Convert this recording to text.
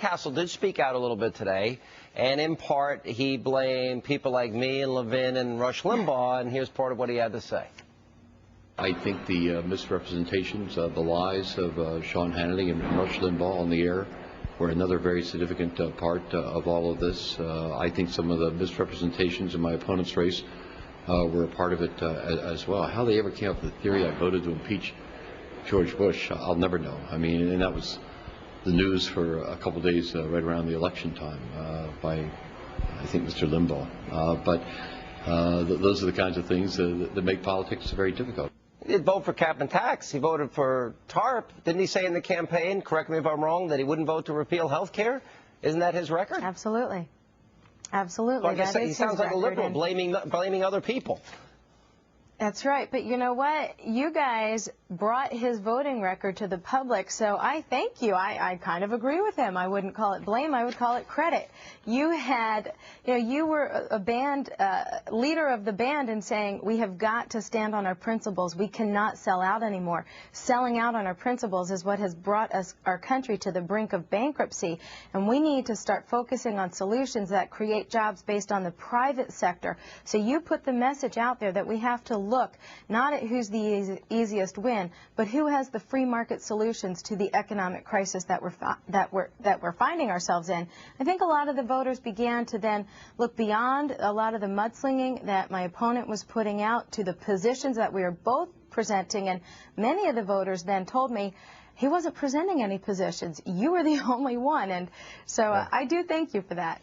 Castle did speak out a little bit today, and in part he blamed people like me and Levin and Rush Limbaugh, and here's part of what he had to say. I think the misrepresentations, the lies of Sean Hannity and Rush Limbaugh on the air were another very significant part of all of this. I think some of the misrepresentations in my opponent's race were a part of it as well. How they ever came up with the theory I voted to impeach George Bush, I'll never know. I mean, and that was the news for a couple of days right around the election time by, I think, Mr. Limbaugh. But those are the kinds of things that make politics very difficult. He did vote for cap and tax. He voted for TARP. Didn't he say in the campaign, correct me if I'm wrong, that he wouldn't vote to repeal health care? Isn't that his record? Absolutely. Absolutely. Like I said, he sounds like a liberal, blaming other people. That's right. But you know what? You guys brought his voting record to the public, so I thank you. I kind of agree with him. I wouldn't call it blame. I would call it credit. You had, you were a band, leader of the band in saying we have got to stand on our principles. We cannot sell out anymore. Selling out on our principles is what has brought our country to the brink of bankruptcy, and we need to start focusing on solutions that create jobs based on the private sector. So you put the message out there that we have to look not at who's the easiest win, but who has the free market solutions to the economic crisis that we're finding ourselves in. I think a lot of the voters began to then look beyond a lot of the mudslinging that my opponent was putting out to the positions that we are both presenting, and many of the voters then told me he wasn't presenting any positions. You were the only one, and so I do thank you for that.